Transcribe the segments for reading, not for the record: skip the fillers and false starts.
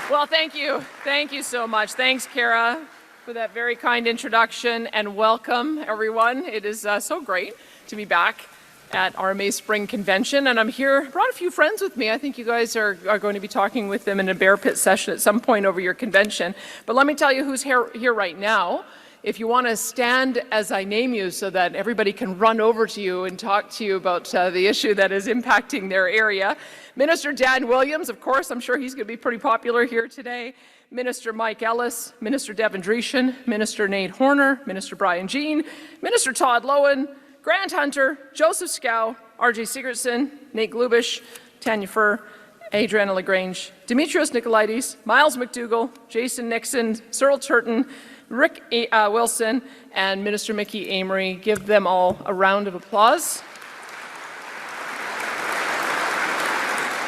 Well, thank you. Thank you so much. Thanks, Kara, for that very kind introduction, and welcome, everyone. It is so great to be back at our May Spring Convention, and I'm here, brought a few friends with me. I think you guys are going to be talking with them in a bear pit session at some point over your convention. But let me tell you who's here right now. If you want to stand as I name you so that everybody can run over to you and talk to you about the issue that is impacting their area. Minister Dan Williams, of course, I'm sure he's going to be pretty popular here today. Minister Mike Ellis, Minister Devin Dreeshen, Minister Nate Horner, Minister Brian Jean, Minister Todd Lowen, Grant Hunter, Joseph Scow, R.J. Sigurdsson, Nate Glubish, Tanya Furr, Adriana Lagrange, Demetrios Nicolaides, Miles McDougall, Jason Nixon, Cyril Turton, Rick Wilson, and Minister Mickey Amory. Give them all a round of applause.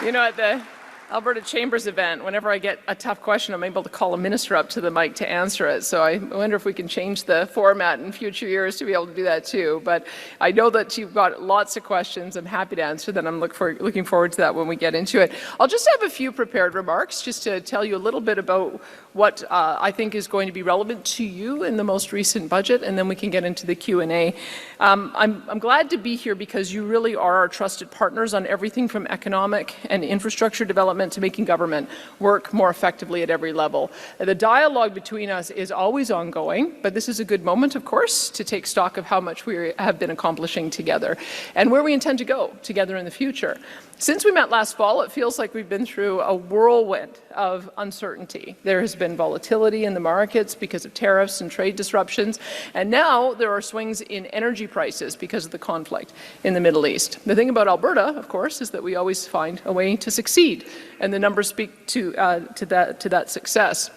You know, at the Alberta Chambers event, whenever I get a tough question, I'm able to call a minister up to the mic to answer it. So I wonder if we can change the format in future years to be able to do that too. But I know that you've got lots of questions. I'm happy to answer them. I'm looking forward to that when we get into it. I'll just have a few prepared remarks just to tell you a little bit about what I think is going to be relevant to you in the most recent budget, and then we can get into the Q&A. I'm glad to be here because you really are our trusted partners on everything from economic and infrastructure development to making government work more effectively at every level. The dialogue between us is always ongoing, but this is a good moment, of course, to take stock of how much we have been accomplishing together and where we intend to go together in the future. Since we met last fall, it feels like we've been through a whirlwind of uncertainty. There has been volatility in the markets because of tariffs and trade disruptions, and now there are swings in energy prices because of the conflict in the Middle East. The thing about Alberta, of course, is that we always find a way to succeed, and the numbers speak to that success.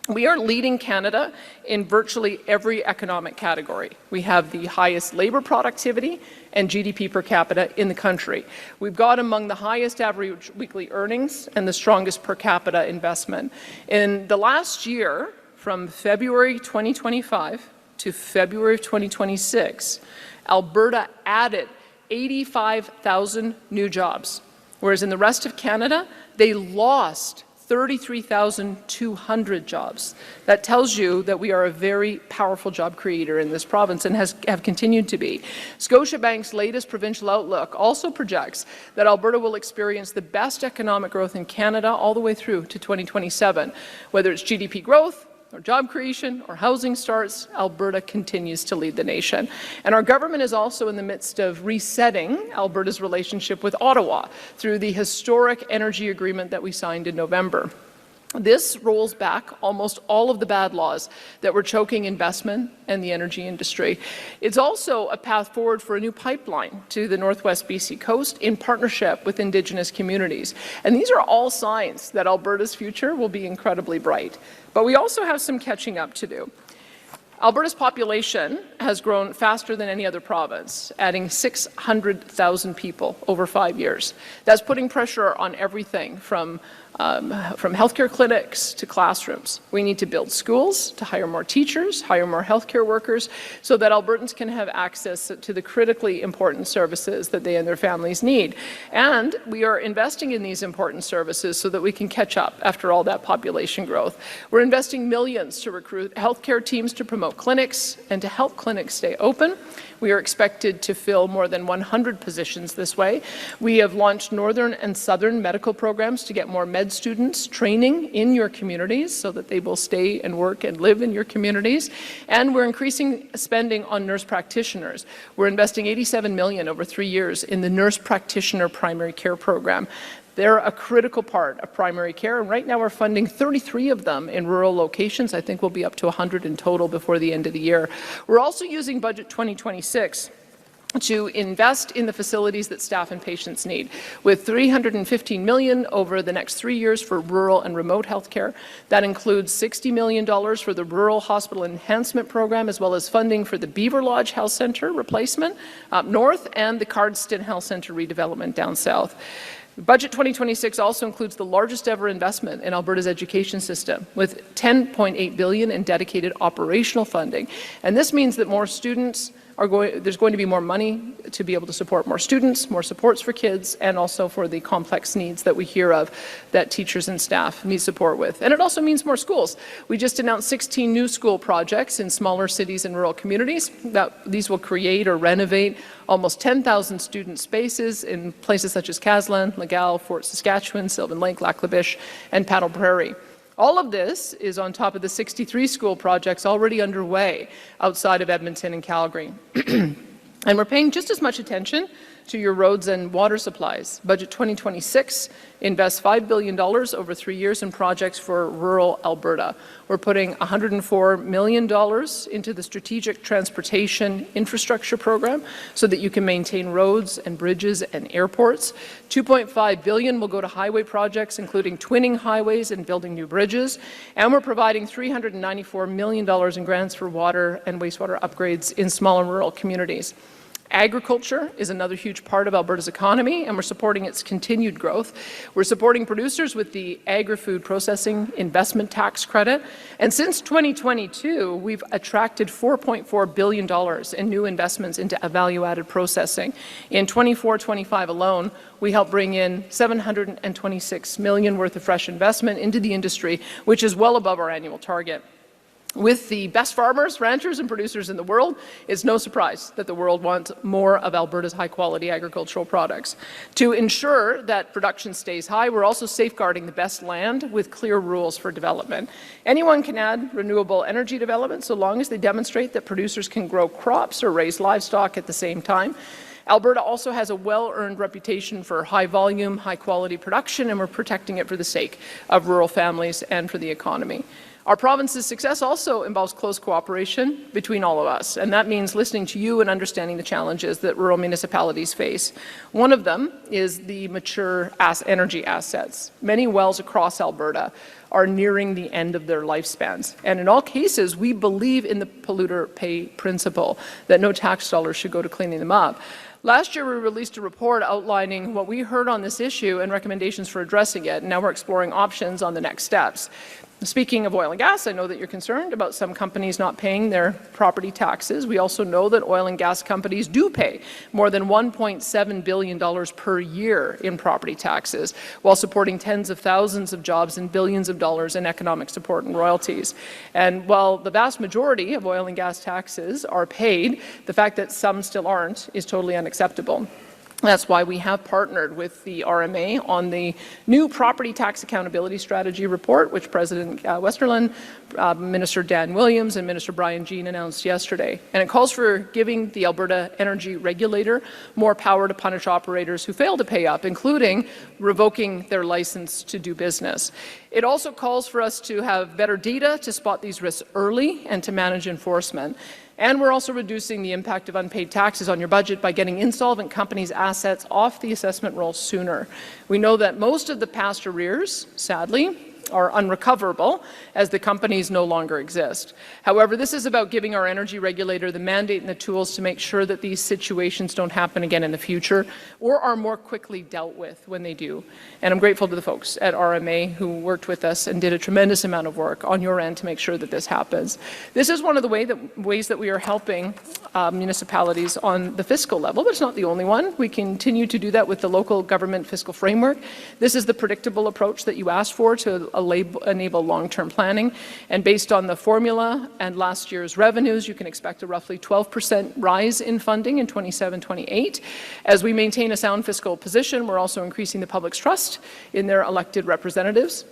We are leading Canada in virtually every economic category. We have the highest labour productivity and GDP per capita in the country. We've got among the highest average weekly earnings and the strongest per capita investment. In the last year, from February 2025 to February of 2026, Alberta added 85,000 new jobs, whereas in the rest of Canada, they lost 33,200 jobs. That tells you that we are a very powerful job creator in this province and have continued to be. Scotiabank's latest provincial outlook also projects that Alberta will experience the best economic growth in Canada all the way through to 2027. Whether it's GDP growth, or job creation, or housing starts, Alberta continues to lead the nation. And our government is also in the midst of resetting Alberta's relationship with Ottawa through the historic energy agreement that we signed in November. This rolls back almost all of the bad laws that were choking investment and the energy industry. It's also a path forward for a new pipeline to the Northwest BC coast in partnership with Indigenous communities. And these are all signs that Alberta's future will be incredibly bright. But we also have some catching up to do. Alberta's population has grown faster than any other province, adding 600,000 people over 5 years. That's putting pressure on everything from healthcare clinics to classrooms. We need to build schools, to hire more teachers, hire more healthcare workers, so that Albertans can have access to the critically important services that they and their families need. And we are investing in these important services so that we can catch up after all that population growth. We're investing millions to recruit healthcare teams to promote clinics and to help clinics stay open. We are expected to fill more than 100 positions this way. We have launched northern and southern medical programs to get more med students training in your communities so that they will stay and work and live in your communities. And we're increasing spending on nurse practitioners. We're investing $87 million over 3 years in the nurse practitioner primary care program. They're a critical part of primary care, and right now we're funding 33 of them in rural locations. I think we'll be up to 100 in total before the end of the year. We're also using Budget 2026 to invest in the facilities that staff and patients need, with $315 million over the next 3 years for rural and remote health care. That includes $60 million for the Rural Hospital Enhancement Program, as well as funding for the Beaver Lodge Health Centre replacement up north and the Cardston Health Centre redevelopment down south. Budget 2026 also includes the largest ever investment in Alberta's education system, with $10.8 billion in dedicated operational funding. And this means that more students, there's going to be more money to be able to support more students, more supports for kids, and also for the complex needs that we hear of that teachers and staff need support with. And it also means more schools. We just announced 16 new school projects in smaller cities and rural communities. These will create or renovate almost 10,000 student spaces in places such as Caslan, Legal, Fort Saskatchewan, Sylvan Lake, Lac La Biche, and Paddle Prairie. All of this is on top of the 63 school projects already underway outside of Edmonton and Calgary. And we're paying just as much attention to your roads and water supplies. Budget 2026 invests $5 billion over 3 years in projects for rural Alberta. We're putting $104 million into the Strategic Transportation Infrastructure Program so that you can maintain roads and bridges and airports. $2.5 billion will go to highway projects, including twinning highways and building new bridges. And we're providing $394 million in grants for water and wastewater upgrades in small and rural communities. Agriculture is another huge part of Alberta's economy, and we're supporting its continued growth. We're supporting producers with the Agri-Food Processing Investment Tax Credit, and since 2022, we've attracted $4.4 billion in new investments into value-added processing. In 24-25 alone, we helped bring in $726 million worth of fresh investment into the industry, which is well above our annual target. With the best farmers, ranchers, and producers in the world, it's no surprise that the world wants more of Alberta's high-quality agricultural products. To ensure that production stays high, we're also safeguarding the best land with clear rules for development. Anyone can add renewable energy development so long as they demonstrate that producers can grow crops or raise livestock at the same time. Alberta also has a well-earned reputation for high-volume, high-quality production, and we're protecting it for the sake of rural families and for the economy. Our province's success also involves close cooperation between all of us, and that means listening to you and understanding the challenges that rural municipalities face. One of them is the mature energy assets. Many wells across Alberta are nearing the end of their lifespans, and in all cases, we believe in the polluter pay principle, that no tax dollars should go to cleaning them up. Last year, we released a report outlining what we heard on this issue and recommendations for addressing it, and now we're exploring options on the next steps. Speaking of oil and gas, I know that you're concerned about some companies not paying their property taxes. We also know that oil and gas companies do pay more than $1.7 billion per year in property taxes, while supporting tens of thousands of jobs and billions of dollars in economic support and royalties. And while the vast majority of oil and gas taxes are paid, the fact that some still aren't is totally unacceptable. That's why we have partnered with the RMA on the new Property Tax Accountability Strategy report, which President Westerlund, Minister Dan Williams, and Minister Brian Jean announced yesterday. And it calls for giving the Alberta Energy Regulator more power to punish operators who fail to pay up, including revoking their license to do business. It also calls for us to have better data to spot these risks early and to manage enforcement. And we're also reducing the impact of unpaid taxes on your budget by getting insolvent companies' assets off the assessment roll sooner. We know that most of the past arrears, sadly, are unrecoverable as the companies no longer exist. However, this is about giving our energy regulator the mandate and the tools to make sure that these situations don't happen again in the future or are more quickly dealt with when they do. And I'm grateful to the folks at RMA who worked with us and did a tremendous amount of work on your end to make sure that this happens. This is one of the ways that we are helping municipalities on the fiscal level, but it's not the only one. We continue to do that with the local government fiscal framework. This is the predictable approach that you asked for to enable long-term planning. And based on the formula and last year's revenues, you can expect a roughly 12% rise in funding in 27-28. As we maintain a sound fiscal position, we're also increasing the public's trust in their elected representatives.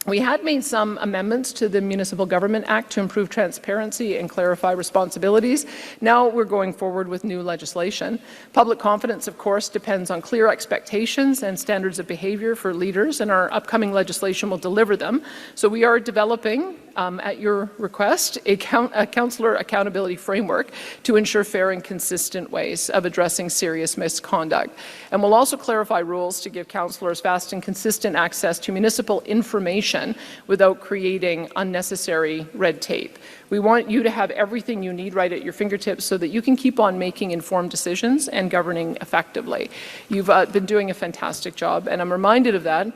We had made some amendments to the Municipal Government Act to improve transparency and clarify responsibilities. Now we're going forward with new legislation. Public confidence, of course, depends on clear expectations and standards of behavior for leaders, and our upcoming legislation will deliver them. So we are developing, at your request, a councillor accountability framework to ensure fair and consistent ways of addressing serious misconduct. And we'll also clarify rules to give councillors fast and consistent access to municipal information without creating unnecessary red tape. We want you to have everything you need right at your fingertips so that you can keep on making informed decisions and governing effectively. You've been doing a fantastic job, and I'm reminded of that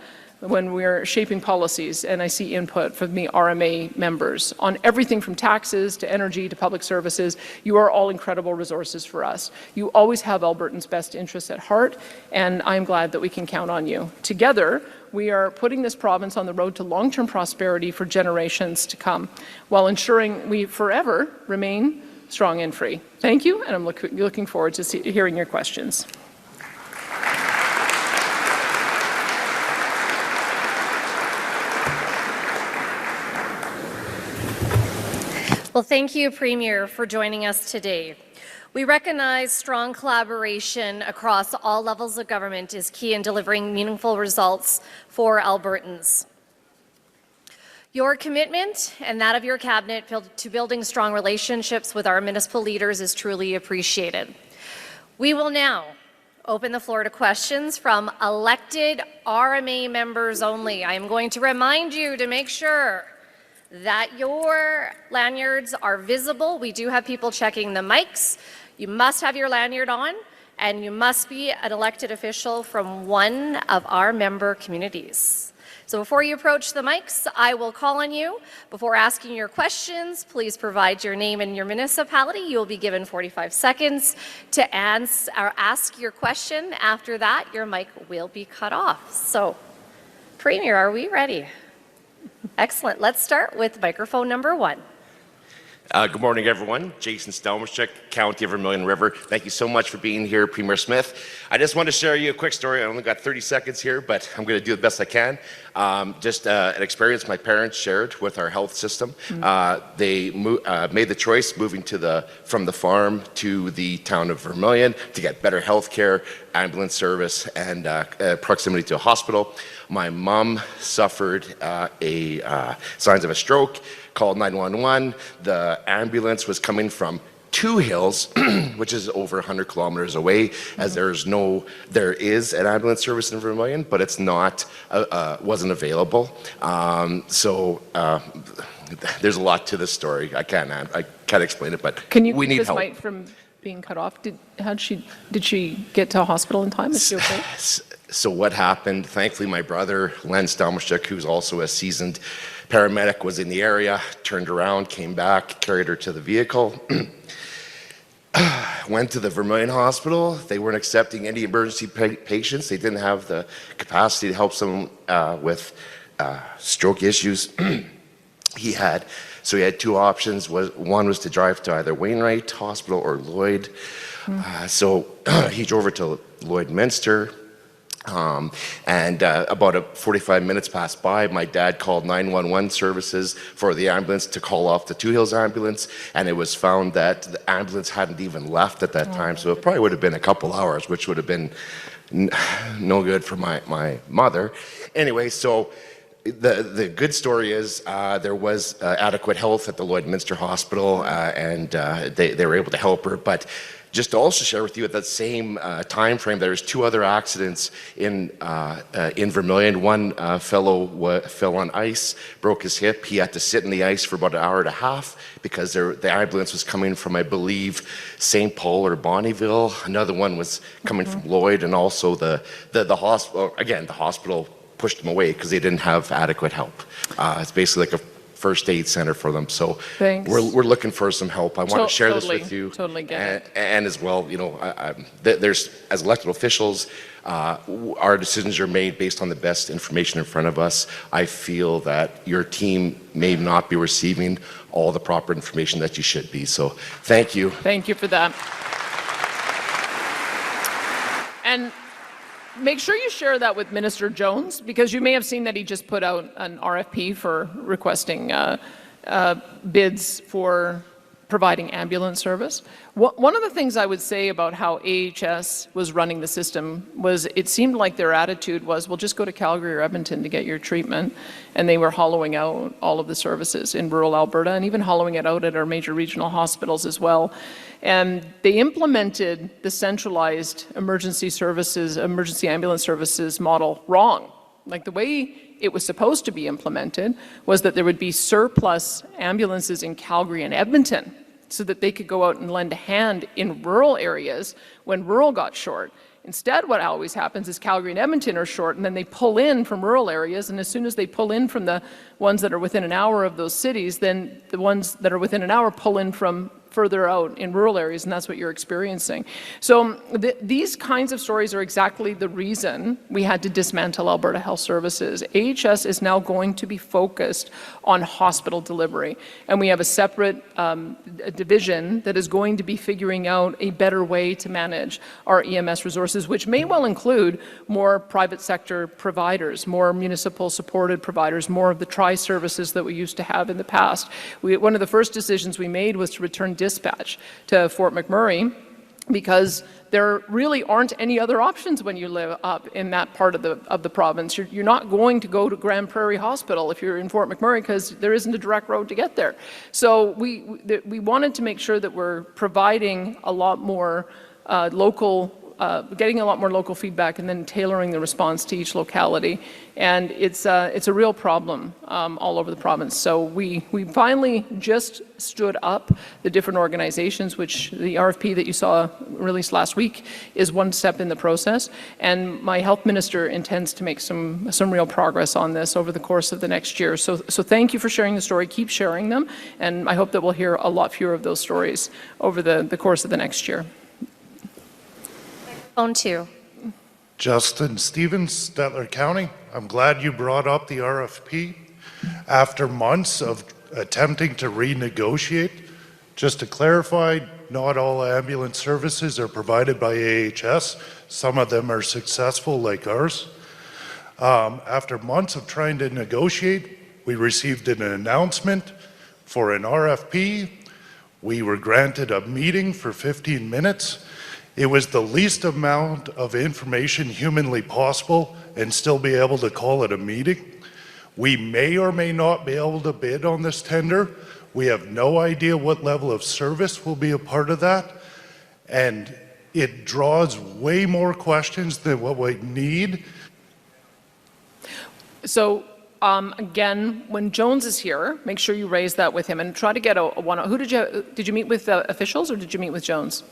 when we're shaping policies, and I see input from the RMA members on everything from taxes to energy to public services. You are all incredible resources for us. You always have Albertans' best interests at heart, and I'm glad that we can count on you. Together, we are putting this province on the road to long-term prosperity for generations to come, while ensuring we forever remain strong and free. Thank you, and I'm looking forward to hearing your questions. Well, thank you, Premier, for joining us today. We recognize strong collaboration across all levels of government is key in delivering meaningful results for Albertans. Your commitment and that of your cabinet to building strong relationships with our municipal leaders is truly appreciated. We will now open the floor to questions from elected RMA members only. I am going to remind you to make sure that your lanyards are visible. We do have people checking the mics. You must have your lanyard on, and you must be an elected official from one of our member communities. So before you approach the mics, I will call on you. Before asking your questions, please provide your name and your municipality. You will be given 45 seconds to ask your question. After that, your mic will be cut off. So, Premier, are we ready? Excellent. Let's start with microphone number 1. Good morning, everyone. Jason Stelmachuk, County of Vermilion River. Thank you so much for being here, Premier Smith. I just want to share you a quick story. I only got 30 seconds here, but I'm going to do the best I can. Just an experience my parents shared with our health system. They made the choice moving from the farm to the town of Vermilion to get better health care, ambulance service, and proximity to a hospital. My mom suffered signs of a stroke, called 911. The ambulance was coming from Two Hills, which is over 100 kilometers away, as there is an ambulance service in Vermilion, but it's not, wasn't available. There's a lot to this story. I can't explain it, but Can you we need keep this help. mic from being cut off? Did she get to a hospital in time? Is she okay? So what happened, thankfully my brother, Len Stelmachuk, who's also a seasoned paramedic, was in the area, turned around, came back, carried her to the vehicle, went to the Vermilion Hospital. They weren't accepting any emergency patients. They didn't have the capacity to help someone with stroke issues. He had two options. One was to drive to either Wainwright Hospital or Lloyd. So he drove her to Lloydminster. About 45 minutes passed by. My dad called 911 services for the ambulance to call off the Two Hills ambulance, and it was found that the ambulance hadn't even left at that time, so it probably would have been a couple hours, which would have been no good for my mother. Anyway, so the good story is there was adequate health at the Lloydminster Hospital, and they were able to help her. But just to also share with you, at that same time frame, there was 2 other accidents in Vermilion. One fellow fell on ice, broke his hip. He had to sit in the ice for about an hour and a half because the ambulance was coming from, I believe, St. Paul or Bonnyville. Another one was coming from Lloyd, and also the hospital. Again, the hospital pushed them away because they didn't have adequate help. It's basically like a first aid center for them. So we're looking for some help. I want to share this with you. Totally get it. And as well, there's, as elected officials, our decisions are made based on the best information in front of us. I feel that your team may not be receiving all the proper information that you should be. So thank you. Thank you for that. And make sure you share that with Minister Jones, because you may have seen that he just put out an RFP for requesting bids for providing ambulance service. One of the things I would say about how AHS was running the system was it seemed like their attitude was, well, just go to Calgary or Edmonton to get your treatment. And they were hollowing out all of the services in rural Alberta, and even hollowing it out at our major regional hospitals as well. And they implemented the centralized emergency ambulance services model wrong. Like, the way it was supposed to be implemented was that there would be surplus ambulances in Calgary and Edmonton so that they could go out and lend a hand in rural areas when rural got short. Instead, what always happens is Calgary and Edmonton are short, and then they pull in from rural areas, and as soon as they pull in from the ones that are within an hour of those cities, then the ones that are within an hour pull in from further out in rural areas, and that's what you're experiencing. So these kinds of stories are exactly the reason we had to dismantle Alberta Health Services. AHS is now going to be focused on hospital delivery, and we have a separate division that is going to be figuring out a better way to manage our EMS resources, which may well include more private sector providers, more municipal supported providers, more of the tri-services that we used to have in the past. One of the first decisions we made was to return dispatch to Fort McMurray, because there really aren't any other options when you live up in that part of the province. You're not going to go to Grand Prairie Hospital if you're in Fort McMurray, because there isn't a direct road to get there. So we wanted to make sure that we're providing a lot more getting a lot more local feedback and then tailoring the response to each locality. And it's a real problem all over the province. So we finally just stood up the different organizations, which the RFP that you saw released last week is one step in the process. And my health minister intends to make some real progress on this over the course of the next year. So thank you for sharing the story. Keep sharing them. And I hope that we'll hear a lot fewer of those stories over the course of the next year. Phone 2. Justin Stevens, Stettler County. I'm glad you brought up the RFP. After months of attempting to renegotiate, just to clarify, not all ambulance services are provided by AHS. Some of them are successful, like ours. After months of trying to negotiate, we received an announcement for an RFP. We were granted a meeting for 15 minutes. It was the least amount of information humanly possible and still be able to call it a meeting. We may or may not be able to bid on this tender. We have no idea what level of service will be a part of that. And it draws way more questions than what we need. So again, when Jones is here, make sure you raise that with him and try to get a one. Who did you meet with officials, or did you meet with Jones?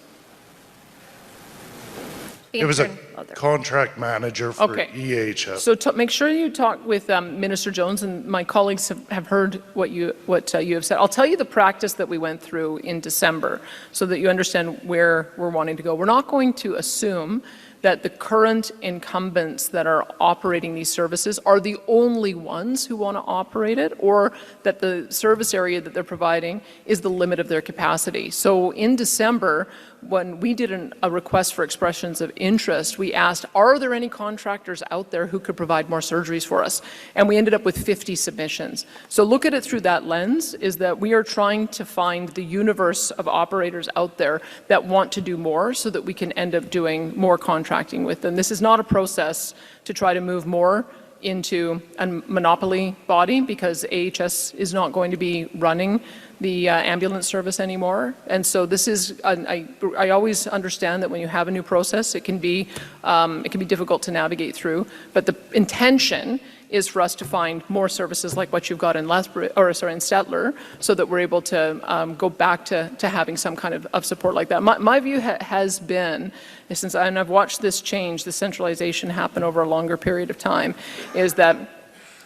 It was a contract manager for EHS. So make sure you talk with Minister Jones, and my colleagues have heard what you have said. I'll tell you the practice that we went through in December so that you understand where we're wanting to go. We're not going to assume that the current incumbents that are operating these services are the only ones who want to operate it, or that the service area that they're providing is the limit of their capacity. So in December, when we did a request for expressions of interest, we asked, are there any contractors out there who could provide more surgeries for us? And we ended up with 50 submissions. So look at it through that lens, is that we are trying to find the universe of operators out there that want to do more so that we can end up doing more contracting with them. This is not a process to try to move more into a monopoly body, because AHS is not going to be running the ambulance service anymore. And so this is, I always understand that when you have a new process, it can be difficult to navigate through. But the intention is for us to find more services like what you've got in Stettler, so that we're able to go back to having some kind of support like that. My view has been, and I've watched this change, the centralization happen over a longer period of time, is that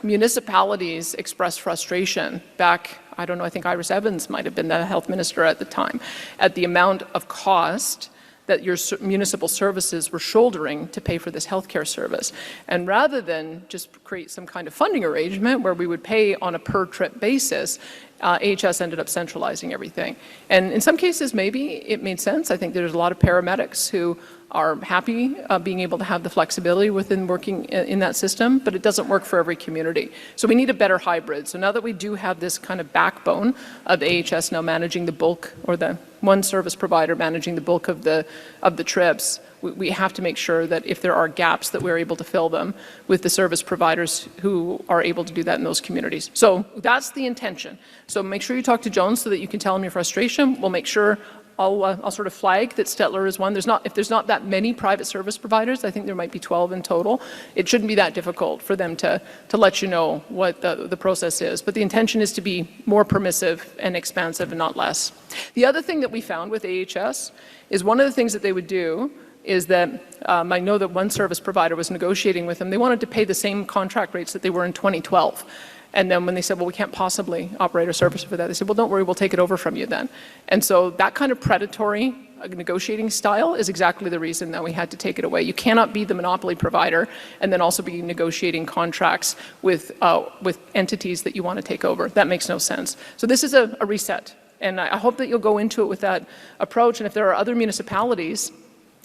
municipalities express frustration back, I don't know, I think Iris Evans might have been the health minister at the time, at the amount of cost that your municipal services were shouldering to pay for this healthcare service. And rather than just create some kind of funding arrangement where we would pay on a per trip basis, AHS ended up centralizing everything. And in some cases, maybe it made sense. I think there's a lot of paramedics who are happy being able to have the flexibility within working in that system, but it doesn't work for every community. So we need a better hybrid. So now that we do have this kind of backbone of AHS now managing the bulk, or the one service provider managing the bulk of the trips, we have to make sure that if there are gaps, that we're able to fill them with the service providers who are able to do that in those communities. So that's the intention. So make sure you talk to Jones so that you can tell him your frustration. We'll make sure I'll sort of flag that Stettler is one. If there's not that many private service providers, I think there might be 12 in total. It shouldn't be that difficult for them to let you know what the process is. But the intention is to be more permissive and expansive and not less. The other thing that we found with AHS is one of the things that they would do is that I know that one service provider was negotiating with them. They wanted to pay the same contract rates that they were in 2012. And then when they said, well, we can't possibly operate a service for that, they said, well, don't worry, we'll take it over from you then. And so that kind of predatory negotiating style is exactly the reason that we had to take it away. You cannot be the monopoly provider and then also be negotiating contracts with entities that you want to take over. That makes no sense. So this is a reset. And I hope that you'll go into it with that approach. And if there are other municipalities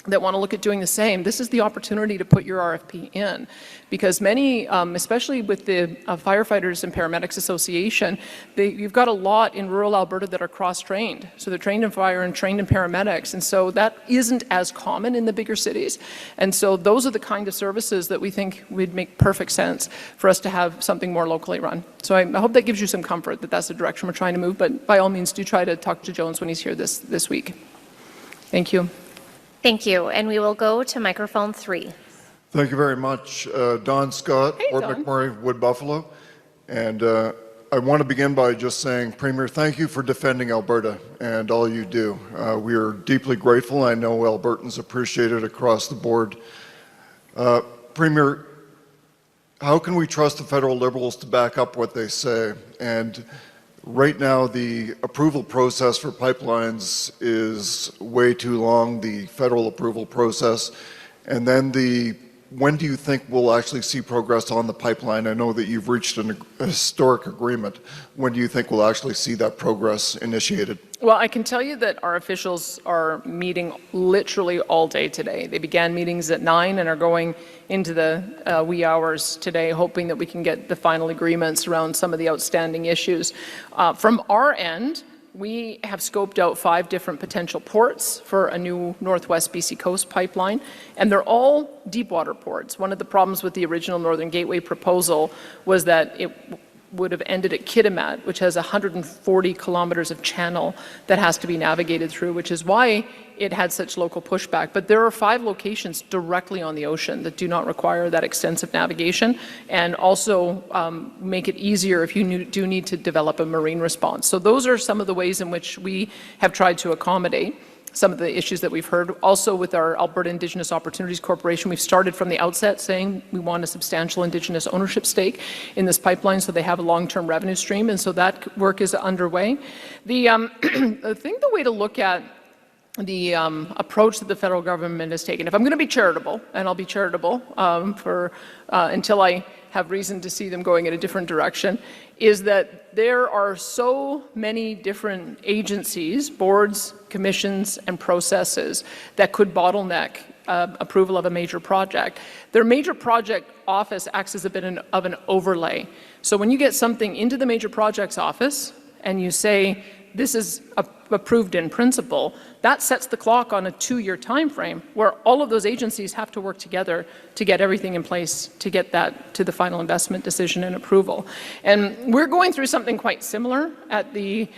that want to look at doing the same, this is the opportunity to put your RFP in. Because many, especially with the Firefighters and Paramedics Association, you've got a lot in rural Alberta that are cross-trained. So they're trained in fire and trained in paramedics. And so that isn't as common in the bigger cities. And so those are the kind of services that we think would make perfect sense for us to have something more locally run. So I hope that gives you some comfort that that's the direction we're trying to move. But by all means, do try to talk to Jones when he's here this week. Thank you. Thank you. And we will go to microphone 3. Thank you very much. Don Scott, Hey, Fort Don. McMurray, Wood Buffalo. And I want to begin by just saying, Premier, thank you for defending Alberta and all you do. We are deeply grateful. I know Albertans appreciate it across the board. Premier, how can we trust the federal Liberals to back up what they say? And right now, the approval process for pipelines is way too long, the federal approval process. And then when do you think we'll actually see progress on the pipeline? I know that you've reached a historic agreement. When do you think we'll actually see that progress initiated? Well, I can tell you that our officials are meeting literally all day today. They began meetings at 9 and are going into the wee hours today, hoping that we can get the final agreements around some of the outstanding issues. From our end, we have scoped out 5 different potential ports for a new Northwest BC Coast pipeline, and they're all deep water ports. One of the problems with the original Northern Gateway proposal was that it would have ended at Kitimat, which has 140 kilometers of channel that has to be navigated through, which is why it had such local pushback. But there are 5 locations directly on the ocean that do not require that extensive navigation, and also make it easier if you do need to develop a marine response. So those are some of the ways in which we have tried to accommodate some of the issues that we've heard. Also with our Alberta Indigenous Opportunities Corporation, we've started from the outset saying we want a substantial Indigenous ownership stake in this pipeline so they have a long-term revenue stream, and so that work is underway. The way to look at the approach that the federal government has taken, if I'm going to be charitable, and I'll be charitable until I have reason to see them going in a different direction, is that there are so many different agencies, boards, commissions, and processes that could bottleneck approval of a major project. Their major project office acts as a bit of an overlay. So when you get something into the major projects office and you say, this is approved in principle, that sets the clock on a 2-year time frame where all of those agencies have to work together to get everything in place to get that to the final investment decision and approval. And we're going through something quite similar at the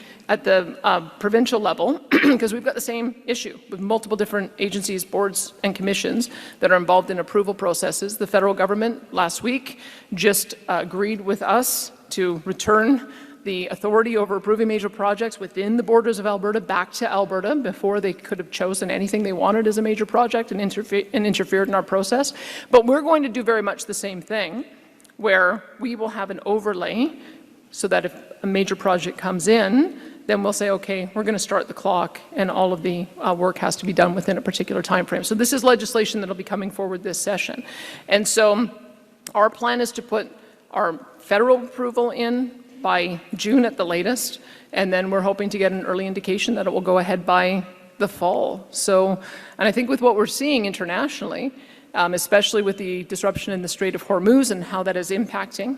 provincial level because we've got the same issue with multiple different agencies, boards, and commissions that are involved in approval processes. The federal government last week just agreed with us to return the authority over approving major projects within the borders of Alberta back to Alberta. Before, they could have chosen anything they wanted as a major project and interfered in our process. But we're going to do very much the same thing, where we will have an overlay so that if a major project comes in, then we'll say, okay, we're going to start the clock, and all of the work has to be done within a particular time frame. So this is legislation that will be coming forward this session. And so our plan is to put our federal approval in by June at the latest, and then we're hoping to get an early indication that it will go ahead by the fall. So, and I think with what we're seeing internationally, especially with the disruption in the Strait of Hormuz and how that is impacting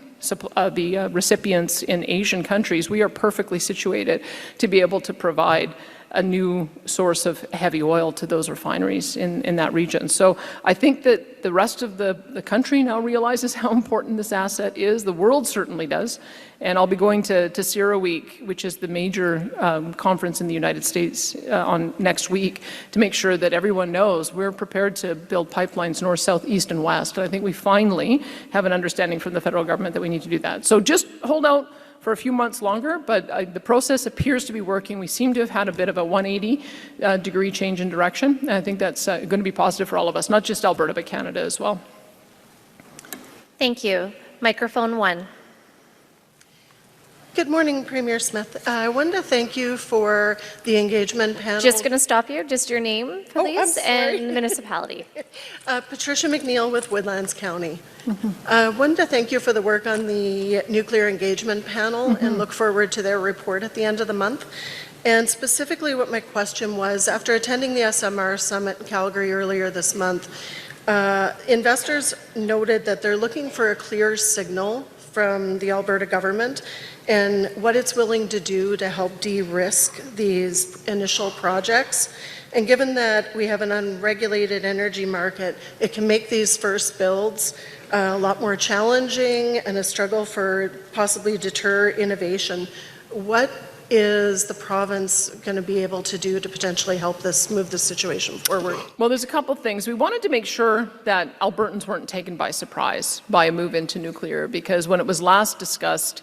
the recipients in Asian countries, we are perfectly situated to be able to provide a new source of heavy oil to those refineries in that region. So I think that the rest of the country now realizes how important this asset is. The world certainly does. And I'll be going to CERAWeek, which is the major conference in the United States on next week, to make sure that everyone knows we're prepared to build pipelines north, south, east, and west. And I think we finally have an understanding from the federal government that we need to do that. So just hold out for a few months longer, but the process appears to be working. We seem to have had a bit of a 180 degree change in direction, and I think that's going to be positive for all of us, not just Alberta, but Canada as well. Thank you. Microphone 1. Good morning, Premier Smith. I wanted to thank you for the engagement panel. Just going to stop you. Just your name, please, I'm sorry. and the municipality. Patricia McNeil with Woodlands County. I wanted to thank you for the work on the nuclear engagement panel and look forward to their report at the end of the month. And specifically what my question was, after attending the SMR Summit in Calgary earlier this month, investors noted that they're looking for a clear signal from the Alberta government and what it's willing to do to help de-risk these initial projects. And given that we have an unregulated energy market, it can make these first builds a lot more challenging and a struggle for possibly deter innovation. What is the province going to be able to do to potentially help this move the situation forward? Well, there's a couple of things. We wanted to make sure that Albertans weren't taken by surprise by a move into nuclear, because when it was last discussed,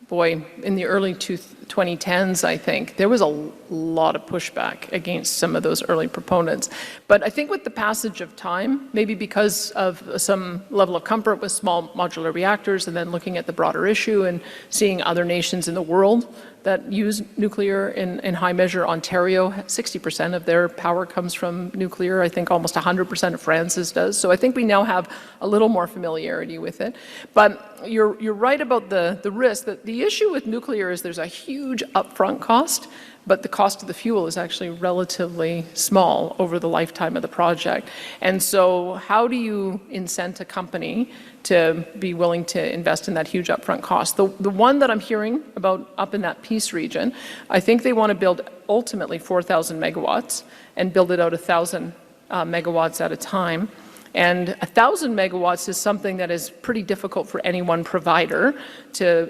boy, in the early 2010s, I think, there was a lot of pushback against some of those early proponents. But I think with the passage of time, maybe because of some level of comfort with small modular reactors and then looking at the broader issue and seeing other nations in the world that use nuclear in high measure. Ontario, 60% of their power comes from nuclear. I think almost 100% of France's does. So I think we now have a little more familiarity with it. But you're right about the risk. That the issue with nuclear is there's a huge upfront cost, but the cost of the fuel is actually relatively small over the lifetime of the project. And so how do you incent a company to be willing to invest in that huge upfront cost? The one that I'm hearing about up in that Peace region, I think they want to build ultimately 4,000 megawatts and build it out 1,000 megawatts at a time. And 1,000 megawatts is something that is pretty difficult for any one provider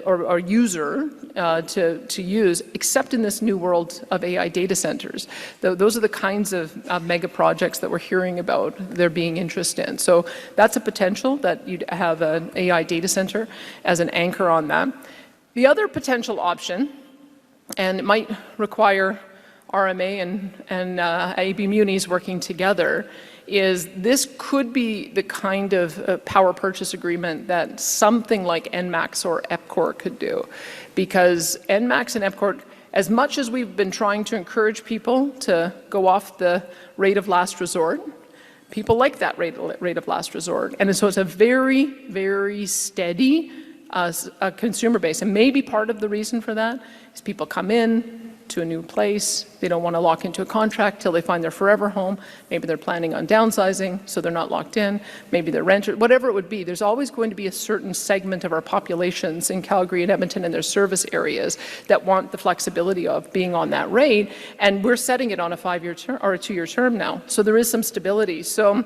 or user to use, except in this new world of AI data centers. Those are the kinds of mega projects that we're hearing about there being interest in. So that's a potential, that you'd have an AI data center as an anchor on that. The other potential option, and it might require RMA and AB Munis working together, is this could be the kind of power purchase agreement that something like NMAX or EPCOR could do. Because NMAX and EPCOR, as much as we've been trying to encourage people to go off the rate of last resort, people like that rate of last resort. And so it's a very, very steady consumer base. And maybe part of the reason for that is people come in to a new place. They don't want to lock into a contract till they find their forever home. Maybe they're planning on downsizing, so they're not locked in. Maybe they're renters, whatever it would be. There's always going to be a certain segment of our populations in Calgary and Edmonton and their service areas that want the flexibility of being on that rate. And we're setting it on a 5-year term or a 2-year term now. So there is some stability. So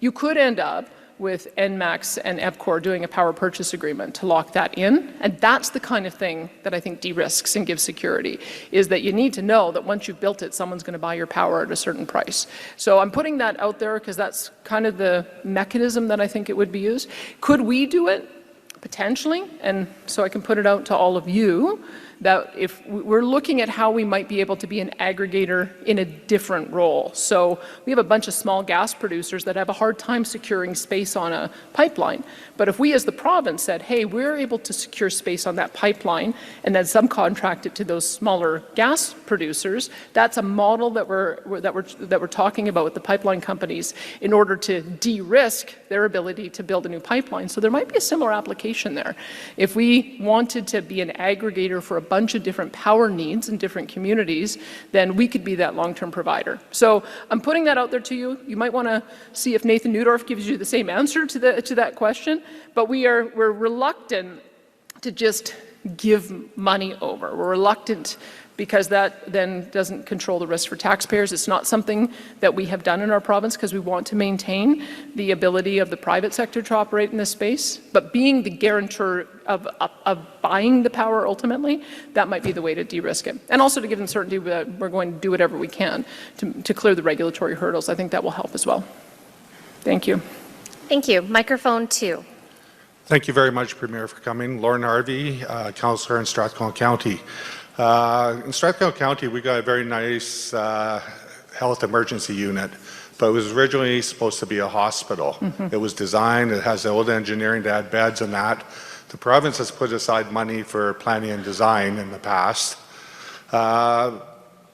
you could end up with NMAX and EPCOR doing a power purchase agreement to lock that in. And that's the kind of thing that I think de-risks and gives security, is that you need to know that once you've built it, someone's going to buy your power at a certain price. So I'm putting that out there because that's kind of the mechanism that I think it would be used. Could we do it? Potentially. And so I can put it out to all of you that if we're looking at how we might be able to be an aggregator in a different role. So we have a bunch of small gas producers that have a hard time securing space on a pipeline. But if we as the province said, hey, we're able to secure space on that pipeline and then subcontract it to those smaller gas producers, that's a model that we're talking about with the pipeline companies in order to de-risk their ability to build a new pipeline. So there might be a similar application there. If we wanted to be an aggregator for a bunch of different power needs in different communities, then we could be that long-term provider. So I'm putting that out there to you. You might want to see if Nathan Neudorf gives you the same answer to that question, but we're reluctant to just give money over. We're reluctant because that then doesn't control the risk for taxpayers. It's not something that we have done in our province because we want to maintain the ability of the private sector to operate in this space. But being the guarantor of buying the power ultimately, that might be the way to de-risk it. And also to give them certainty that we're going to do whatever we can to clear the regulatory hurdles. I think that will help as well. Thank you. Thank you. Microphone 2. Thank you very much, Premier, for coming. Lauren Harvey, Councillor in Strathcona County. In Strathcona County, we got a very nice health emergency unit, but it was originally supposed to be a hospital. It was designed, it has the old engineering to add beds and that. The province has put aside money for planning and design in the past.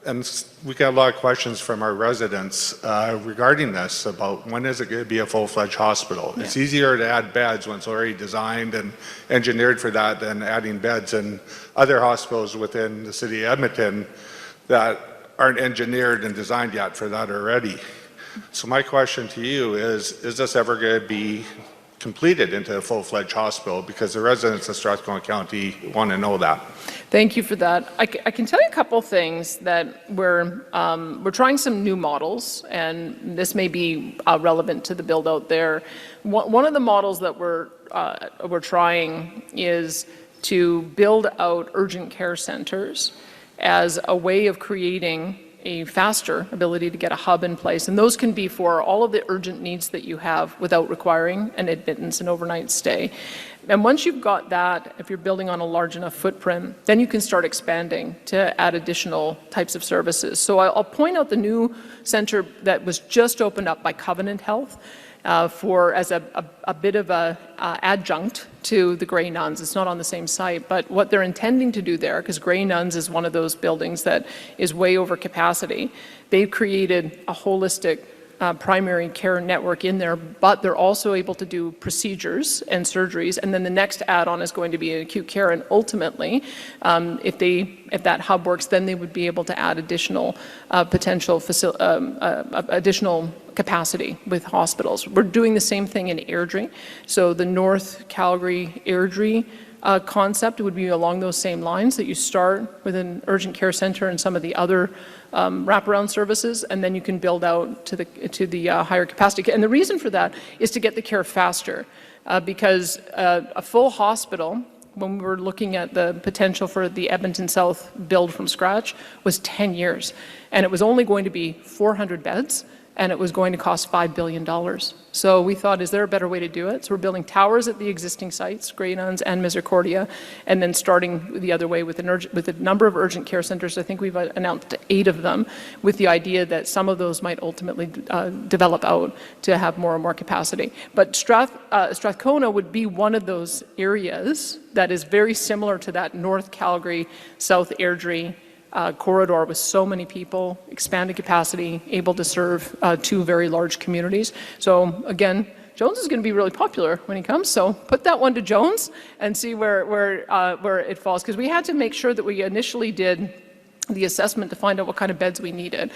And we got a lot of questions from our residents regarding this about when is it going to be a full-fledged hospital. Yeah. It's easier to add beds when it's already designed and engineered for that than adding beds in other hospitals within the city of Edmonton that aren't engineered and designed yet for that already. So my question to you is this ever going to be completed into a full-fledged hospital? Because the residents of Strathcona County want to know that. Thank you for that. I can tell you a couple things that we're trying some new models, and this may be relevant to the build out there. One of the models that we're trying is to build out urgent care centers as a way of creating a faster ability to get a hub in place. And those can be for all of the urgent needs that you have without requiring an admittance and overnight stay. And once you've got that, if you're building on a large enough footprint, then you can start expanding to add additional types of services. So I'll point out the new center that was just opened up by Covenant Health as a bit of a adjunct to the Grey Nuns. It's not on the same site, but what they're intending to do there, because Grey Nuns is one of those buildings that is way over capacity, they've created a holistic primary care network in there, but they're also able to do procedures and surgeries, and then the next add-on is going to be acute care, and ultimately, if that hub works, then they would be able to add additional additional capacity with hospitals. We're doing the same thing in Airdrie, so the North Calgary Airdrie concept would be along those same lines, that you start with an urgent care center and some of the other wraparound services, and then you can build out to the higher capacity. And the reason for that is to get the care faster, because a full hospital, when we were looking at the potential for the Edmonton South build from scratch, was 10 years. And it was only going to be 400 beds, and it was going to cost $5 billion. So we thought, is there a better way to do it? So we're building towers at the existing sites, Grey Nuns and Misericordia, and then starting the other way with a number of urgent care centers. I think we've announced 8 of them, with the idea that some of those might ultimately develop out to have more and more capacity. But Strathcona would be one of those areas that is very similar to that North Calgary, South Airdrie corridor, with so many people, expanded capacity, able to serve 2 very large communities. So again, Jones is going to be really popular when he comes, so put that one to Jones and see where it falls, because we had to make sure that we initially did the assessment to find out what kind of beds we needed.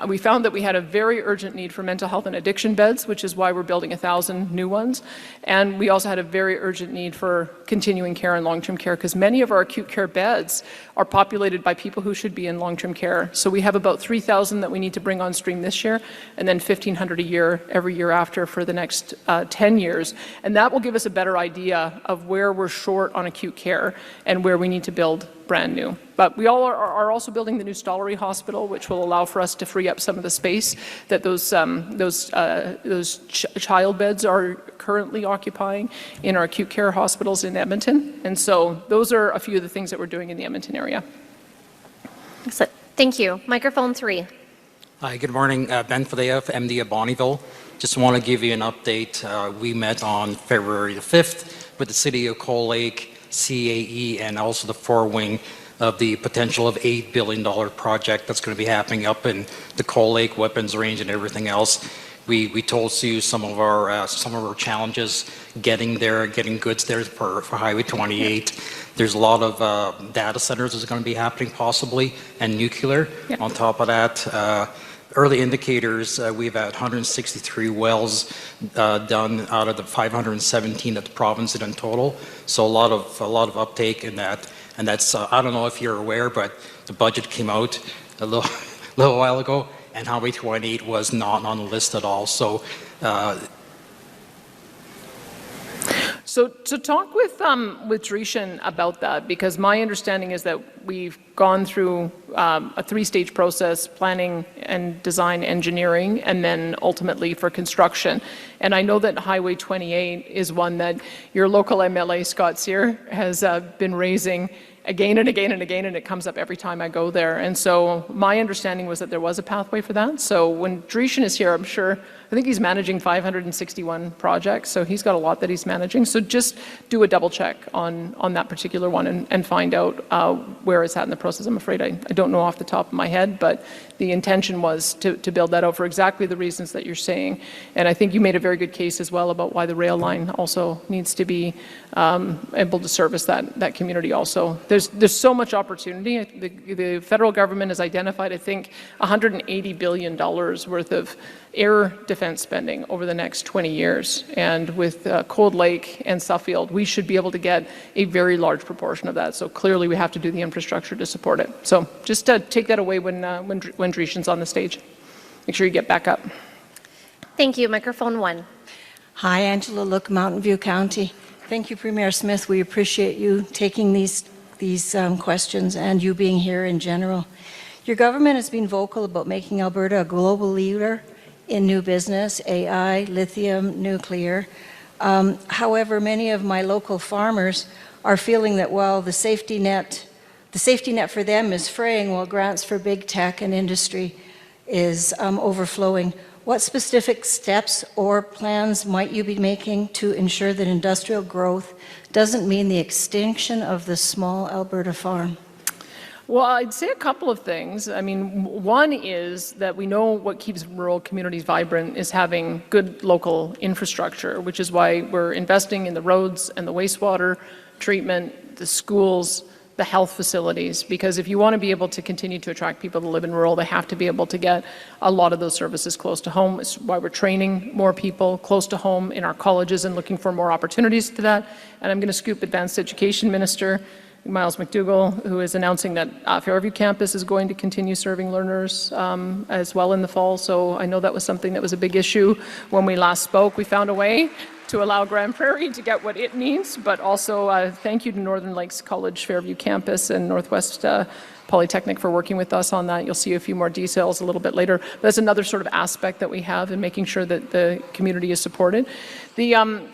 We found that we had a very urgent need for mental health and addiction beds, which is why we're building 1,000 new ones. And we also had a very urgent need for continuing care and long-term care, because many of our acute care beds are populated by people who should be in long-term care. So we have about 3,000 that we need to bring on stream this year, and then 1,500 a year every year after for the next 10 years. And that will give us a better idea of where we're short on acute care and where we need to build brand new. But we all are also building the new Stollery Hospital, which will allow for us to free up some of the space that those child beds are currently occupying in our acute care hospitals in Edmonton. And so those are a few of the things that we're doing in the Edmonton area. Excellent. Thank you. Microphone 3. Hi, good morning. Ben Fadea, MD of Bonnyville. Just want to give you an update. We met on February the 5th with the City of Cold Lake, CAE, and also the forewing of the potential of $8 billion project that's going to be happening up in the Cold Lake weapons range and everything else. We told you some of our challenges getting there, getting goods there for Highway 28. There's a lot of data centers that's going to be happening possibly, and nuclear. Yep. On top of that. Early indicators, we've had 163 wells done out of the 517 that the province did in total. So a lot of uptake in that, and that's I don't know if you're aware, but the budget came out a little while ago, and Highway 28 was not on the list at all. So. So talk with Drishan about that, because my understanding is that we've gone through a three-stage process, planning and design engineering, and then ultimately for construction. And I know that Highway 28 is one that your local MLA, Scott Sear, has been raising again and again and again, and it comes up every time I go there. And so my understanding was that there was a pathway for that. So when Dreeshen is here, I'm sure, I think he's managing 561 projects, so he's got a lot that he's managing. So just do a double check on that particular one and find out where it's at in the process. I'm afraid I don't know off the top of my head, but the intention was to build that out for exactly the reasons that you're saying. And I think you made a very good case as well about why the rail line also needs to be able to service that community also. There's so much opportunity. The federal government has identified, I think, $180 billion worth of air defense spending over the next 20 years. And with Cold Lake and Suffield, we should be able to get a very large proportion of that. So clearly we have to do the infrastructure to support it. So just take that away when Dreeshen's on the stage. Make sure you get back up. Thank you. Microphone 1. Hi, Angela Look, Mountain View County. Thank you, Premier Smith. We appreciate you taking these questions and you being here in general. Your government has been vocal about making Alberta a global leader in new business, AI, lithium, nuclear. However, many of my local farmers are feeling that while the safety net for them is fraying while grants for big tech and industry is overflowing. What specific steps or plans might you be making to ensure that industrial growth doesn't mean the extinction of the small Alberta farm? Well, I'd say a couple of things. I mean, one is that we know what keeps rural communities vibrant is having good local infrastructure, which is why we're investing in the roads and the wastewater treatment, the schools, the health facilities, because if you want to be able to continue to attract people to live in rural, they have to be able to get a lot of those services close to home. It's why we're training more people close to home in our colleges and looking for more opportunities to that. And I'm going to scoop Advanced Education Minister Miles McDougall, who is announcing that Fairview campus is going to continue serving learners as well in the fall. So I know that was something that was a big issue when we last spoke. We found a way to allow Grand Prairie to get what it needs, but also thank you to Northern Lakes College Fairview campus and Northwest Polytechnic for working with us on that. You'll see a few more details a little bit later. But that's another sort of aspect that we have in making sure that the community is supported. We also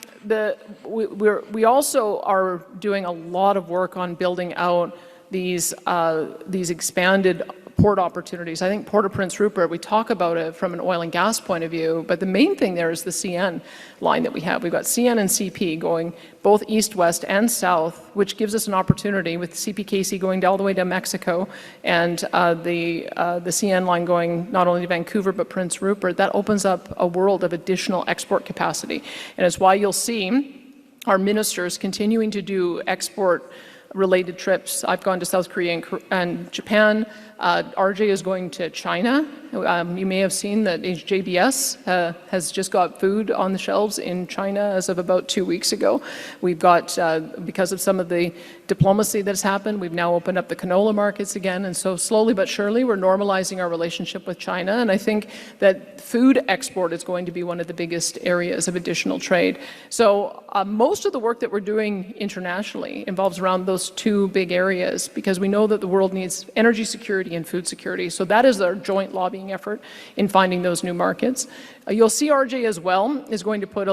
are doing a lot of work on building out these expanded port opportunities. I think Port of Prince Rupert, we talk about it from an oil and gas point of view, but the main thing there is the CN line that we have. We've got CN and CP going both east, west, and south, which gives us an opportunity with CPKC going all the way to Mexico and the CN line going not only to Vancouver but Prince Rupert. That opens up a world of additional export capacity. And it's why you'll see our ministers continuing to do export-related trips. I've gone to South Korea and Japan. RJ is going to China. You may have seen that JBS has just got food on the shelves in China as of about 2 weeks ago. We've got, because of some of the diplomacy that's happened, we've now opened up the canola markets again. And so slowly but surely, we're normalizing our relationship with China. And I think that food export is going to be one of the biggest areas of additional trade. So most of the work that we're doing internationally involves around those two big areas, because we know that the world needs energy security and food security. So that is our joint lobbying effort in finding those new markets. You'll see RJ as well is going to put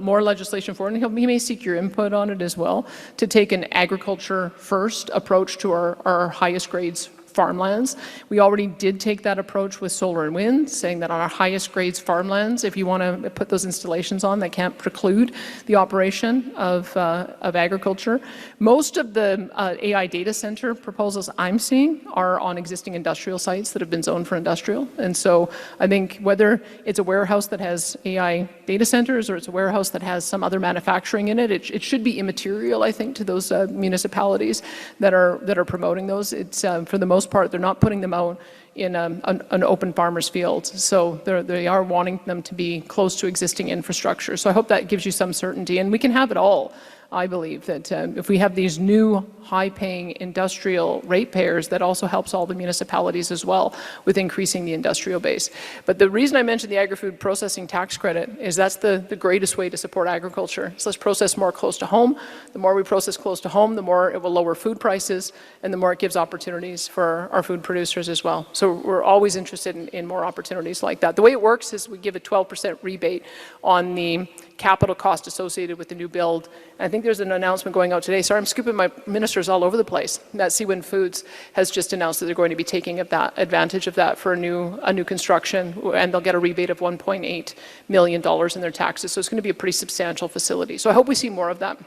more legislation forward, and he may seek your input on it as well, to take an agriculture first approach to our highest grades farmlands. We already did take that approach with solar and wind, saying that on our highest grades farmlands, if you want to put those installations on, that can't preclude the operation of agriculture. Most of the AI data center proposals I'm seeing are on existing industrial sites that have been zoned for industrial. And so I think whether it's a warehouse that has AI data centers or it's a warehouse that has some other manufacturing in it, it should be immaterial, I think, to those municipalities that are promoting those. It's for the most part, they're not putting them out in an open farmer's field. So they are wanting them to be close to existing infrastructure. So I hope that gives you some certainty. And we can have it all. I believe that if we have these new high-paying industrial ratepayers, that also helps all the municipalities as well with increasing the industrial base. But the reason I mentioned the agri-food processing tax credit is that's the greatest way to support agriculture. So let's process more close to home. The more we process close to home, the more it will lower food prices, and the more it gives opportunities for our food producers as well. So we're always interested in more opportunities like that. The way it works is we give a 12% rebate on the capital cost associated with the new build. And I think there's an announcement going out today. Sorry, I'm scooping my ministers all over the place. That Seawind Foods has just announced that they're going to be taking advantage of that for a new construction, and they'll get a rebate of $1.8 million in their taxes. So it's going to be a pretty substantial facility. So I hope we see more of that.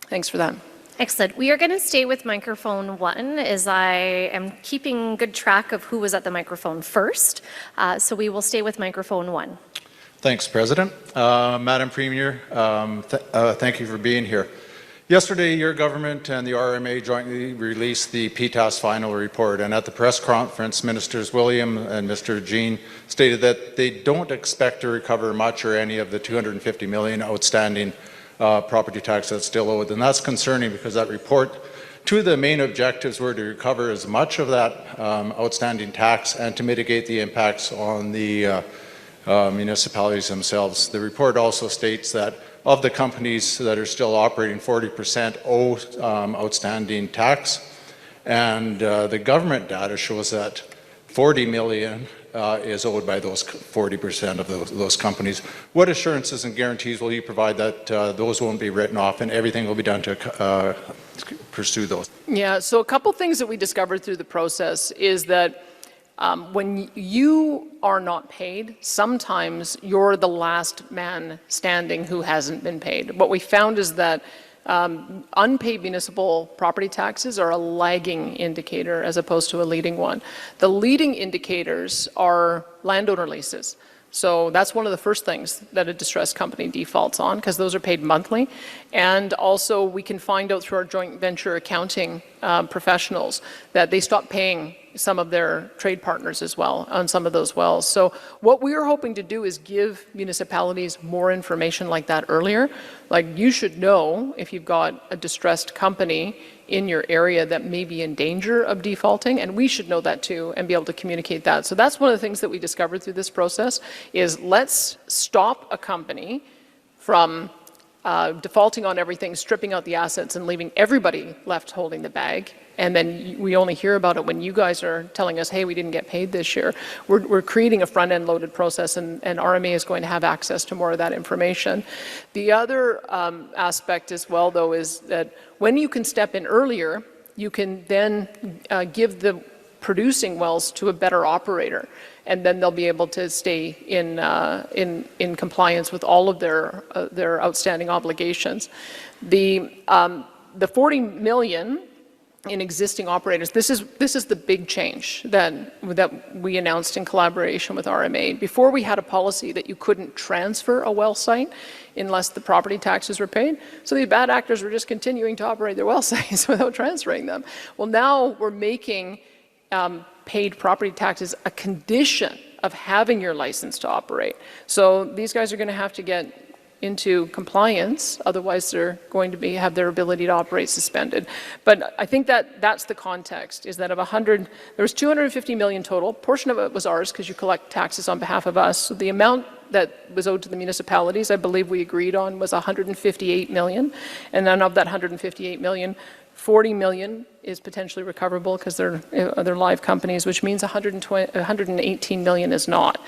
Thanks for that. Excellent. We are going to stay with microphone 1 as I am keeping good track of who was at the microphone first. So we will stay with microphone 1. Thanks, President. Madam Premier, thank you for being here. Yesterday, your government and the RMA jointly released the PTAS final report, and at the press conference, Ministers William and Mr. Jean stated that they don't expect to recover much or any of the $250 million outstanding property tax that's still owed. And that's concerning because that report, two of the main objectives were to recover as much of that outstanding tax and to mitigate the impacts on the municipalities themselves. The report also states that of the companies that are still operating, 40% owe outstanding tax, and the government data shows that 40 million is owed by those 40% of those companies. What assurances and guarantees will you provide that those won't be written off and everything will be done to pursue those? Yeah, so a couple things that we discovered through the process is that when you are not paid, sometimes you're the last man standing who hasn't been paid. What we found is that unpaid municipal property taxes are a lagging indicator as opposed to a leading one. The leading indicators are landowner leases. So that's one of the first things that a distressed company defaults on, because those are paid monthly. And also we can find out through our joint venture accounting professionals that they stop paying some of their trade partners as well on some of those wells. So what we are hoping to do is give municipalities more information like that earlier. Like, you should know if you've got a distressed company in your area that may be in danger of defaulting, and we should know that too and be able to communicate that. So that's one of the things that we discovered through this process is let's stop a company from defaulting on everything, stripping out the assets and leaving everybody left holding the bag. And then we only hear about it when you guys are telling us, hey, we didn't get paid this year. We're creating a front-end loaded process, and RMA is going to have access to more of that information. The other aspect as well, though, is that when you can step in earlier, you can then give the producing wells to a better operator, and then they'll be able to stay in compliance with all of their outstanding obligations. The 40 million in existing operators, this is the big change that we announced in collaboration with RMA. Before, we had a policy that you couldn't transfer a well site unless the property taxes were paid. So the bad actors were just continuing to operate their well sites without transferring them. Well, now we're making paid property taxes a condition of having your license to operate. So these guys are going to have to get into compliance, otherwise they're going to have their ability to operate suspended. But I think that's the context, is that of 100, there was 250 million total. Portion of it was ours because you collect taxes on behalf of us. So the amount that was owed to the municipalities, I believe we agreed on, was 158 million. And then of that 158 million, 40 million is potentially recoverable because they're live companies, which means 118 million is not.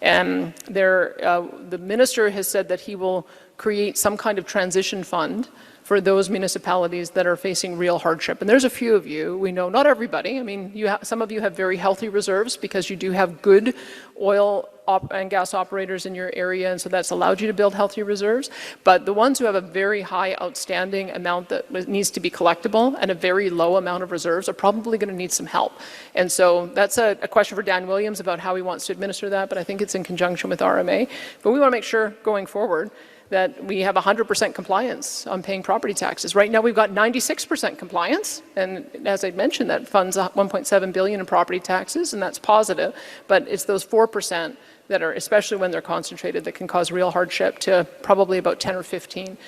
And the minister has said that he will create some kind of transition fund for those municipalities that are facing real hardship. And there's a few of you, we know, not everybody. I mean, some of you have very healthy reserves because you do have good oil and gas operators in your area, and so that's allowed you to build healthy reserves. But the ones who have a very high outstanding amount that needs to be collectible and a very low amount of reserves are probably going to need some help. And so that's a question for Dan Williams about how he wants to administer that, but I think it's in conjunction with RMA. But we want to make sure going forward that we have 100% compliance on paying property taxes. Right now we've got 96% compliance, and as I mentioned, that funds $1.7 billion in property taxes, and that's positive, but it's those 4% that are, especially when they're concentrated, that can cause real hardship to probably about 10 or 15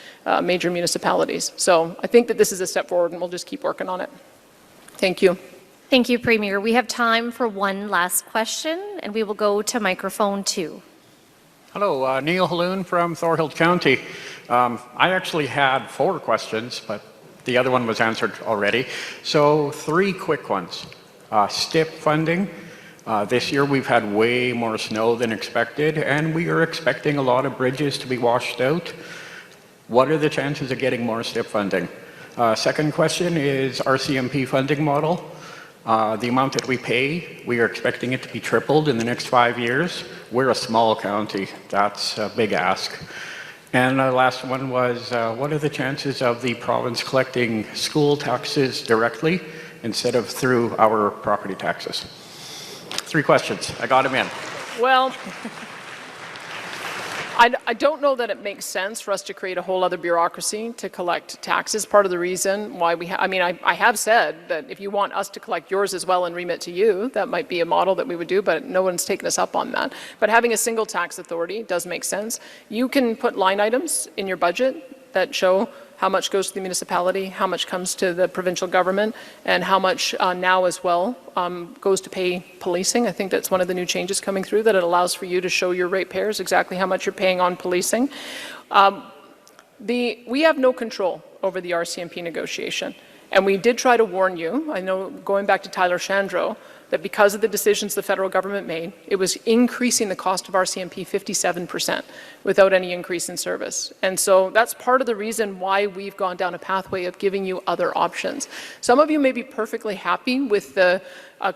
major municipalities. So I think that this is a step forward, and we'll just keep working on it. Thank you. Thank you, Premier. We have time for one last question, and we will go to microphone 2. Hello, Neil Haloon from Thorhild County. I actually had 4 questions, but the other one was answered already. So 3 quick ones. STIP funding. This year we've had way more snow than expected, and we are expecting a lot of bridges to be washed out. What are the chances of getting more STIP funding? Second question is RCMP funding model. The amount that we pay, we are expecting it to be tripled in the next 5 years. We're a small county. That's a big ask. And the last one was, what are the chances of the province collecting school taxes directly instead of through our property taxes? 3 questions. I got them in. Well, I don't know that it makes sense for us to create a whole other bureaucracy to collect taxes. Part of the reason why I have said that if you want us to collect yours as well and remit to you, that might be a model that we would do, but no one's taken us up on that. But having a single tax authority does make sense. You can put line items in your budget that show how much goes to the municipality, how much comes to the provincial government, and how much now as well goes to pay policing. I think that's one of the new changes coming through, that it allows for you to show your ratepayers exactly how much you're paying on policing. We have no control over the RCMP negotiation, and we did try to warn you. I know, going back to Tyler Shandro, that because of the decisions the federal government made, it was increasing the cost of RCMP 57% without any increase in service. And so that's part of the reason why we've gone down a pathway of giving you other options. Some of you may be perfectly happy with the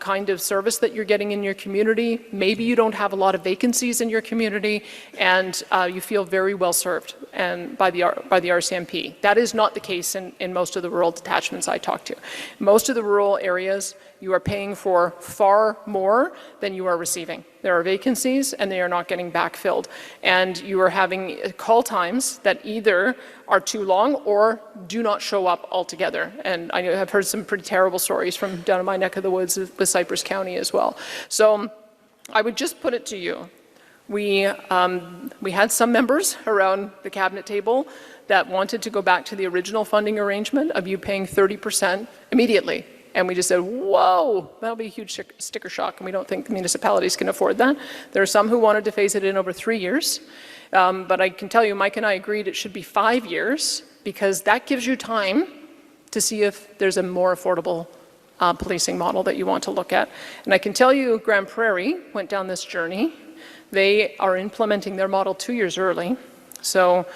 kind of service that you're getting in your community. Maybe you don't have a lot of vacancies in your community, and you feel very well served by the RCMP. That is not the case in most of the rural detachments I talk to. Most of the rural areas, you are paying for far more than you are receiving. There are vacancies, and they are not getting backfilled. And you are having call times that either are too long or do not show up altogether. And I have heard some pretty terrible stories from down in my neck of the woods with Cypress County as well. So I would just put it to you. We had some members around the cabinet table that wanted to go back to the original funding arrangement of you paying 30% immediately. And we just said, whoa, that'll be a huge sticker shock, and we don't think municipalities can afford that. There are some who wanted to phase it in over 3 years. But I can tell you, Mike and I agreed it should be 5 years, because that gives you time to see if there's a more affordable policing model that you want to look at. And I can tell you, Grand Prairie went down this journey. They are implementing their model 2 years early. So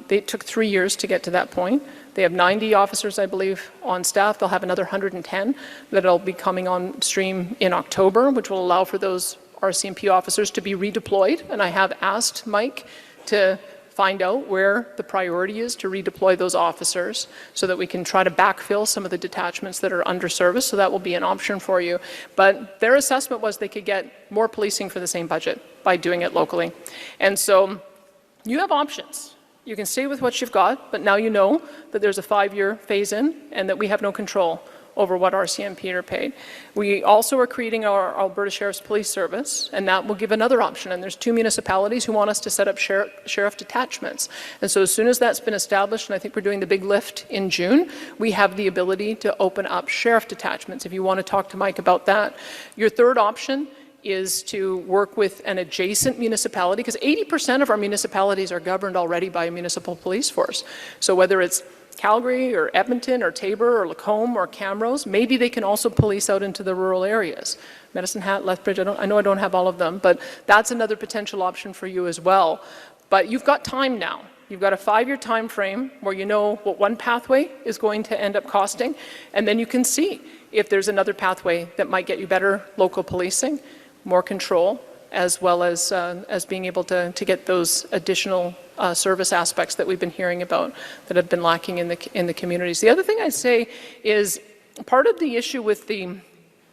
they took 3 years to get to that point. They have 90 officers, I believe, on staff. They'll have another 110 that'll be coming on stream in October, which will allow for those RCMP officers to be redeployed. And I have asked Mike to find out where the priority is to redeploy those officers so that we can try to backfill some of the detachments that are under service. So that will be an option for you. But their assessment was they could get more policing for the same budget by doing it locally. And so you have options. You can stay with what you've got, but now you know that there's a 5-year phase-in and that we have no control over what RCMP are paid. We also are creating our Alberta Sheriff's Police Service, and that will give another option. And there's 2 municipalities who want us to set up sheriff detachments. And so as soon as that's been established, and I think we're doing the big lift in June, we have the ability to open up sheriff detachments if you want to talk to Mike about that. Your third option is to work with an adjacent municipality, because 80% of our municipalities are governed already by a municipal police force. So whether it's Calgary or Edmonton or Taber or Lacombe or Camrose, maybe they can also police out into the rural areas. Medicine Hat, Lethbridge, I know I don't have all of them, but that's another potential option for you as well. But you've got time now. You've got a 5-year time frame where you know what one pathway is going to end up costing, and then you can see if there's another pathway that might get you better local policing, more control, as well as being able to get those additional service aspects that we've been hearing about that have been lacking in the communities. The other thing I'd say is part of the issue with the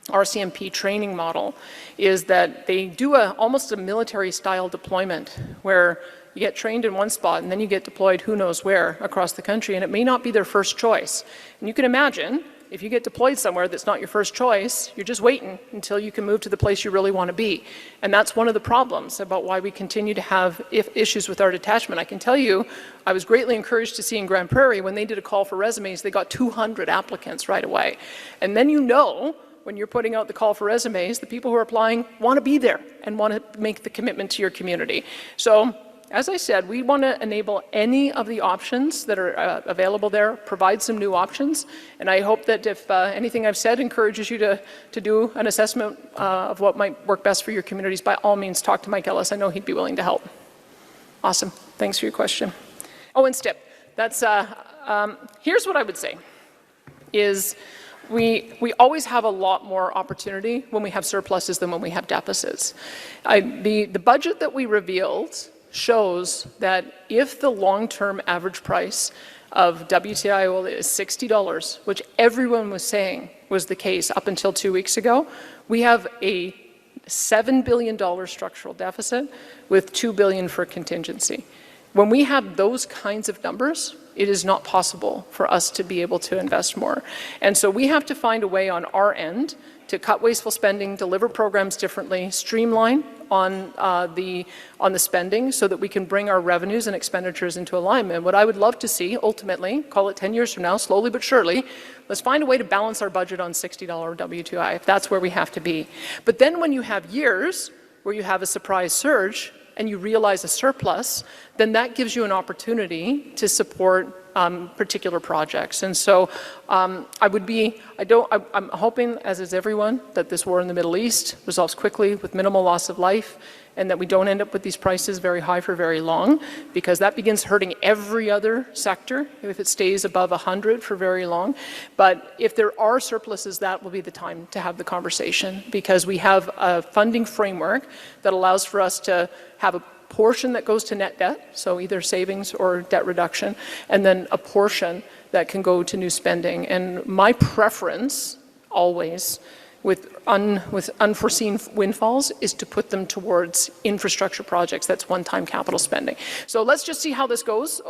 RCMP training model is that they do almost a military-style deployment where you get trained in one spot and then you get deployed who knows where across the country, and it may not be their first choice. And you can imagine if you get deployed somewhere that's not your first choice, you're just waiting until you can move to the place you really want to be. And that's one of the problems about why we continue to have issues with our detachment. I can tell you, I was greatly encouraged to see in Grand Prairie, when they did a call for resumes, they got 200 applicants right away. And then you know, when you're putting out the call for resumes, the people who are applying want to be there and want to make the commitment to your community. So, as I said, we want to enable any of the options that are available there, provide some new options, and I hope that if anything I've said encourages you to do an assessment of what might work best for your communities, by all means, talk to Mike Ellis. I know he'd be willing to help. Awesome. Thanks for your question. Oh, and STIP. That's, here's what I would say, is we always have a lot more opportunity when we have surpluses than when we have deficits. The budget that we revealed shows that if the long-term average price of WTI oil is $60, which everyone was saying was the case up until 2 weeks ago, we have a $7 billion structural deficit with $2 billion for contingency. When we have those kinds of numbers, it is not possible for us to be able to invest more. And so we have to find a way on our end to cut wasteful spending, deliver programs differently, streamline on the spending so that we can bring our revenues and expenditures into alignment. What I would love to see, ultimately, call it 10 years from now, slowly but surely, let's find a way to balance our budget on $60 WTI, if that's where we have to be. But then when you have years where you have a surprise surge and you realize a surplus, then that gives you an opportunity to support particular projects. And so I'm hoping, as is everyone, that this war in the Middle East resolves quickly with minimal loss of life, and that we don't end up with these prices very high for very long, because that begins hurting every other sector if it stays above 100 for very long. But if there are surpluses, that will be the time to have the conversation, because we have a funding framework that allows for us to have a portion that goes to net debt, so either savings or debt reduction, and then a portion that can go to new spending. And my preference, always, with unforeseen windfalls, is to put them towards infrastructure projects. That's one-time capital spending. So let's just see how this goes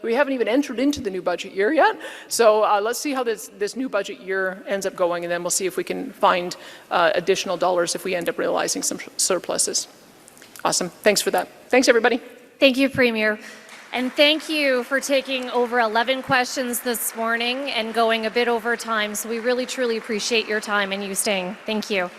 we haven't even entered into the new budget year yet. So let's see how this new budget year ends up going, and then we'll see if we can find additional dollars if we end up realizing some surpluses. Awesome. Thanks for that. Thanks, everybody. Thank you, Premier. And thank you for taking over 11 questions this morning and going a bit over time. So we really, truly appreciate your time and you staying. Thank you.